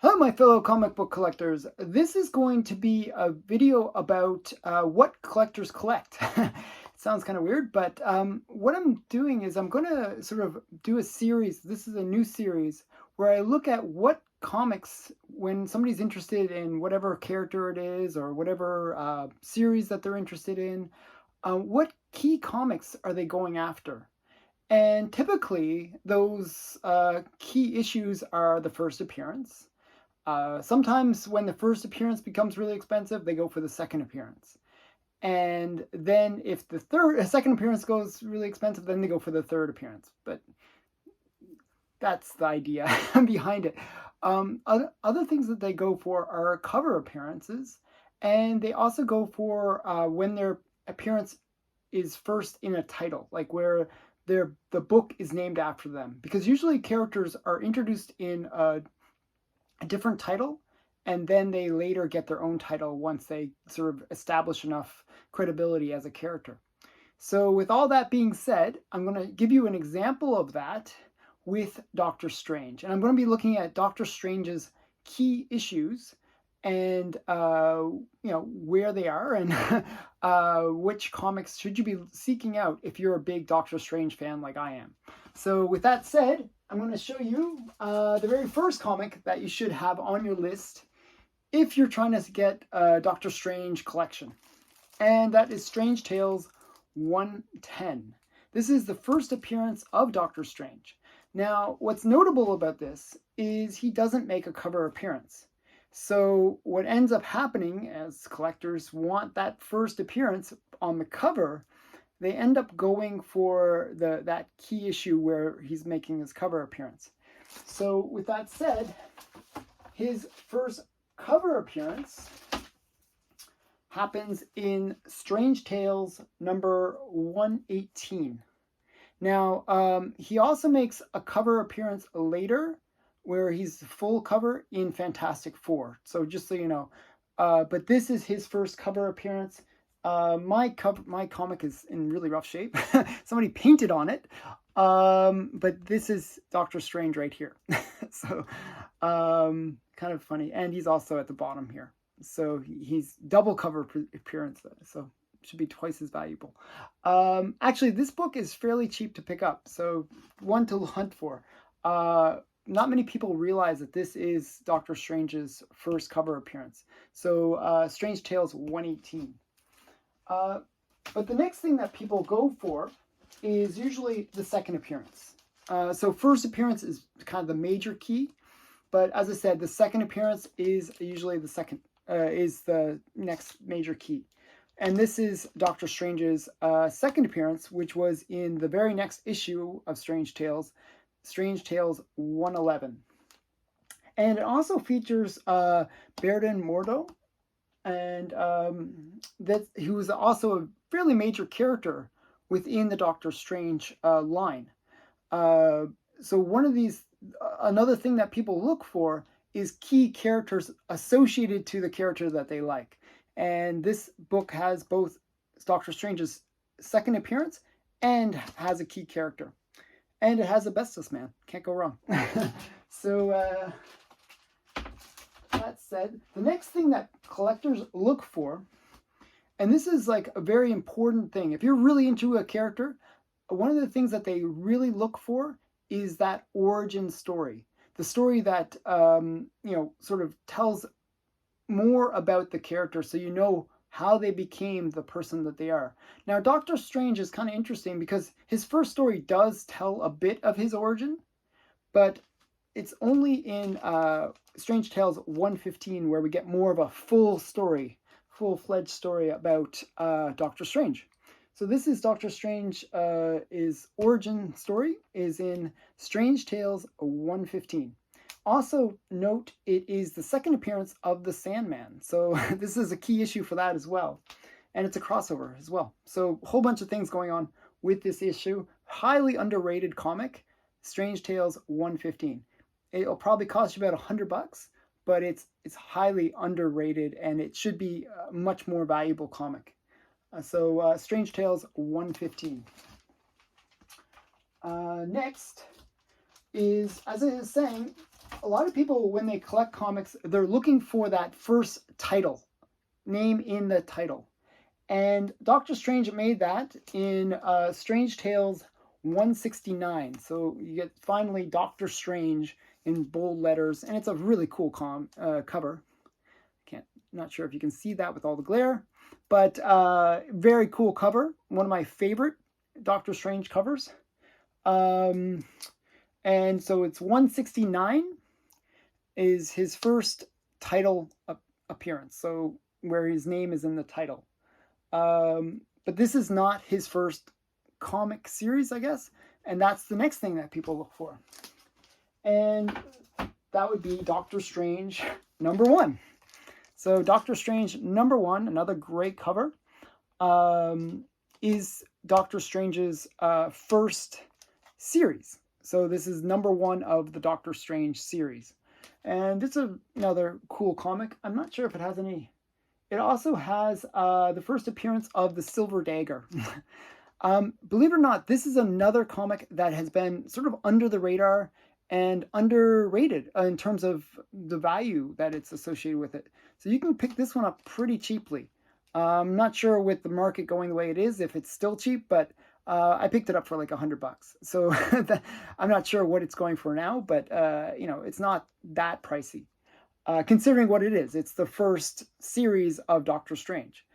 Hello, my fellow comic book collectors. This is going to be a video about what collectors collect. It sounds kind of weird, but what I'm doing is I'm going to sort of do a series. This is a new series where I look at what comics, when somebody's interested in whatever character it is or whatever series that they're interested in, what key comics are they going after? And typically, those key issues are the first appearance. Sometimes when the first appearance becomes really expensive, they go for the second appearance. And then if the second appearance goes really expensive, then they go for the third appearance. But that's the idea behind it. Other things that they go for are cover appearances, and they also go for when their appearance is first in a title, like where the book is named after them. Because usually characters are introduced in a different title, and then they later get their own title once they sort of establish enough credibility as a character. So with all that being said, I'm going to give you an example of that with Doctor Strange. And I'm going to be looking at Doctor Strange's key issues and where they are and which comics should you be seeking out if you're a big Doctor Strange fan like I am. So with that said, I'm going to show you the very first comic that you should have on your list if you're trying to get a Doctor Strange collection. And that is Strange Tales 110. This is the first appearance of Doctor Strange. Now, what's notable about this is he doesn't make a cover appearance. So what ends up happening, as collectors want that first appearance on the cover, they end up going for that key issue where he's making his cover appearance. So with that said, his first cover appearance happens in Strange Tales number 118. Now, he also makes a cover appearance later where he's full cover in Fantastic Four. So just so you know, but this is his first cover appearance. My comic is in really rough shape. Somebody painted on it, but this is Doctor Strange right here. So kind of funny, and he's also at the bottom here. So he's double cover appearance, so should be twice as valuable. Actually, this book is fairly cheap to pick up, so one to hunt for. Not many people realize that this is Doctor Strange's first cover appearance. So Strange Tales 118. But the next thing that people go for is usually the second appearance. So first appearance is kind of the major key, but as I said, the second appearance is usually the next major key. And this is Doctor Strange's second appearance, which was in the very next issue of Strange Tales 111. And it also features Baron Mordo, and that he was also a fairly major character within the Doctor Strange line. So one of these, another thing that people look for is key characters associated to the character that they like. And this book has both Doctor Strange's second appearance and has a key character. And it has Asbestos Man. Can't go wrong. So that said, the next thing that collectors look for, and this is like a very important thing. If you're really into a character, one of the things that they really look for is that origin story. The story that, sort of tells more about the character so you know how they became the person that they are. Now, Doctor Strange is kind of interesting because his first story does tell a bit of his origin, but it's only in Strange Tales 115 where we get more of a full story, full-fledged story about Doctor Strange. So this is Doctor Strange, his origin story is in Strange Tales 115. Also note, it is the second appearance of the Sandman. So this is a key issue for that as well. And it's a crossover as well. So a whole bunch of things going on with this issue. Highly underrated comic, Strange Tales 115. It'll probably cost you about $100, but it's highly underrated and it should be a much more valuable comic. So Strange Tales 115. Next is, as I was saying, a lot of people, when they collect comics, they're looking for that first title, name in the title. And Doctor Strange made that in Strange Tales 169. So you get finally Doctor Strange in bold letters, and it's a really cool cover. Not sure if you can see that with all the glare, but very cool cover. One of my favorite Doctor Strange covers. And so it's 169 is his first title appearance. So where his name is in the title. But this is not his first comic series, I guess. And that's the next thing that people look for. And that would be Doctor Strange #1. So Doctor Strange #1, another great cover, is Doctor Strange's first series. So this is #1 of the Doctor Strange series. And it's another cool comic. I'm not sure if it has any. It also has the first appearance of the Silver Dagger. Believe it or not, this is another comic that has been sort of under the radar and underrated in terms of the value that it's associated with it. So you can pick this one up pretty cheaply. I'm not sure with the market going the way it is, if it's still cheap, but I picked it up for like $100. So I'm not sure what it's going for now, but it's not that pricey. Considering what it is. It's the first series of Doctor Strange.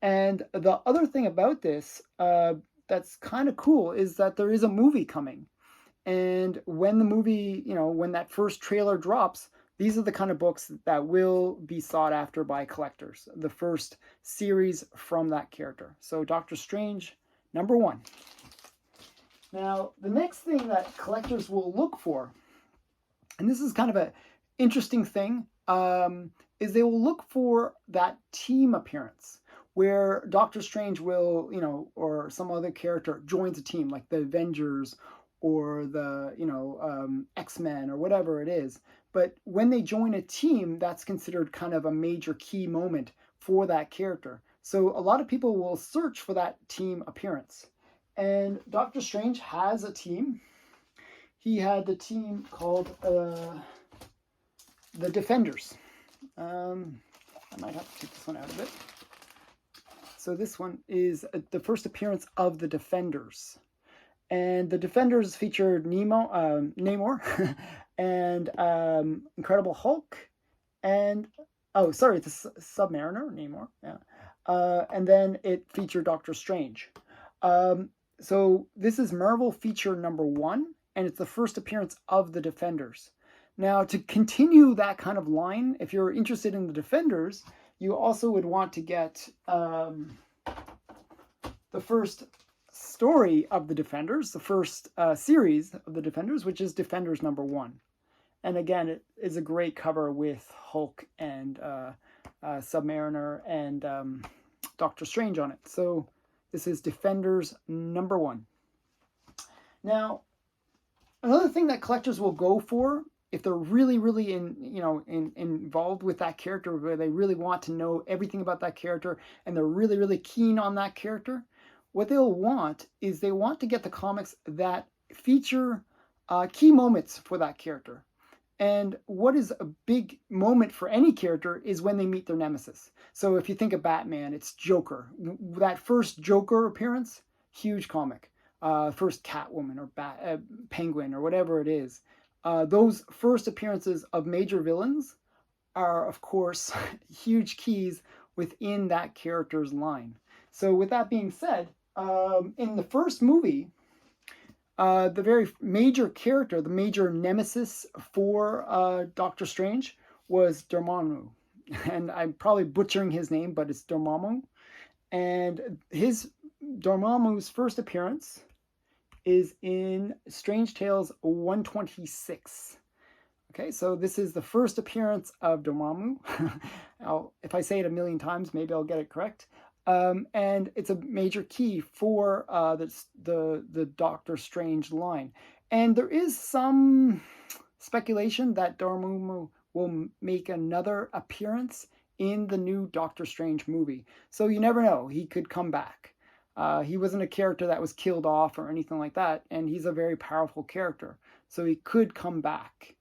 And the other thing about this that's kind of cool is that there is a movie coming. And when the movie, when that first trailer drops, these are the kind of books that will be sought after by collectors. The first series from that character. So Doctor Strange #1. Now, the next thing that collectors will look for, and this is kind of an interesting thing, is they will look for that team appearance where Doctor Strange will, or some other character joins a team, like the Avengers or the, X-Men or whatever it is. But when they join a team, that's considered kind of a major key moment for that character. So a lot of people will search for that team appearance. And Doctor Strange has a team. He had the team called the Defenders. I might have to take this one out of it. So this one is the first appearance of the Defenders. And the Defenders featured Namor and Incredible Hulk and, it's the Submariner, Namor, yeah. And then it featured Doctor Strange. So this is Marvel feature #1, and it's the first appearance of the Defenders. Now, to continue that kind of line, if you're interested in the Defenders, you also would want to get the first story of the Defenders, the first series of the Defenders, which is Defenders #1. And again, it is a great cover with Hulk and Submariner and Doctor Strange on it. So this is Defenders #1. Now, another thing that collectors will go for, if they're really, really involved with that character, where they really want to know everything about that character and they're really, really keen on that character, what they'll want is they want to get the comics that feature key moments for that character. And what is a big moment for any character is when they meet their nemesis. So if you think of Batman, it's Joker. That first Joker appearance, huge comic. First Catwoman or Penguin or whatever it is. Those first appearances of major villains are, of course, huge keys within that character's line. So with that being said, in the first movie, the very major character, the major nemesis for Doctor Strange was Dormammu. And I'm probably butchering his name, but it's Dormammu. And Dormammu's first appearance is in Strange Tales 126. Okay, so this is the first appearance of Dormammu. If I say it a million times, maybe I'll get it correct. And it's a major key for the Doctor Strange line. And there is some speculation that Dormammu will make another appearance in the new Doctor Strange movie. So you never know, he could come back. He wasn't a character that was killed off or anything like that, and he's a very powerful character. So he could come back.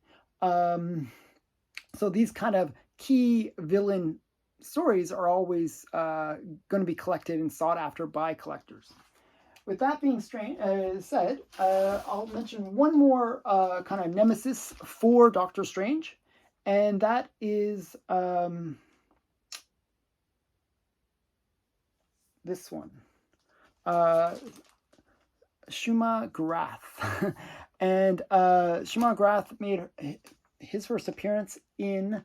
So these kind of key villain stories are always going to be collected and sought after by collectors. With that being said, I'll mention one more kind of nemesis for Doctor Strange, and that is this one, Shuma Gorath. And Shuma Gorath made his first appearance in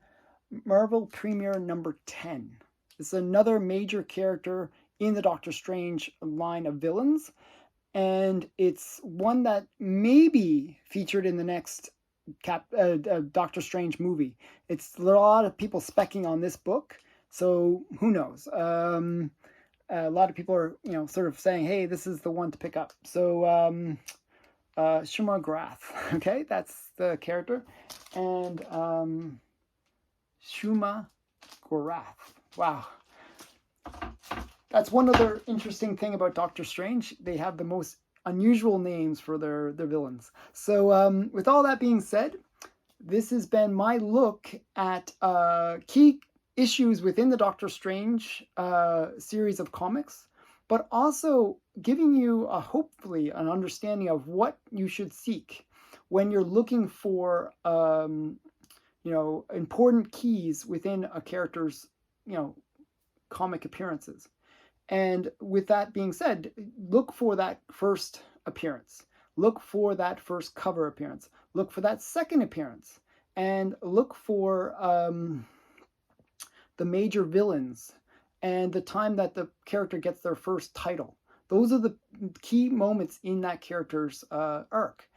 Marvel Premiere number 10. This is another major character in the Doctor Strange line of villains, and it's one that may be featured in the next Doctor Strange movie. It's a lot of people specking on this book, so who knows? A lot of people are, sort of saying, hey, this is the one to pick up. So Shuma Gorath, okay, that's the character, and Shuma Gorath. Wow. That's one other interesting thing about Doctor Strange. They have the most unusual names for their villains. So with all that being said, this has been my look at key issues within the Doctor Strange series of comics, but also giving you hopefully an understanding of what you should seek when you're looking for important keys within a character's comic appearances. And with that being said, look for that first appearance. Look for that first cover appearance. Look for that second appearance. And look for the major villains and the time that the character gets their first title. Those are the key moments in that character's arc.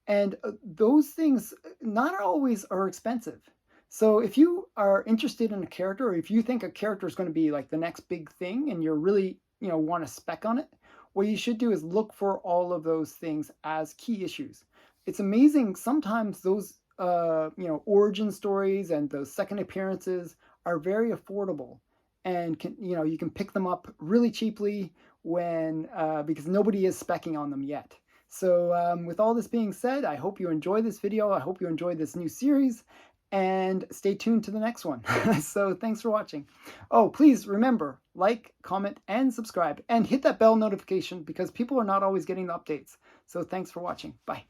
And those things not always are expensive. So if you are interested in a character, or if you think a character is going to be like the next big thing and you're really, want to spec on it, what you should do is look for all of those things as key issues. It's amazing. Sometimes those, origin stories and those second appearances are very affordable, and you can pick them up really cheaply when because nobody is specking on them yet. So with all this being said, I hope you enjoy this video. I hope you enjoy this new series, and stay tuned to the next one. So thanks for watching. Oh, please remember, like, comment, and subscribe, and hit that bell notification because people are not always getting the updates. So thanks for watching. Bye.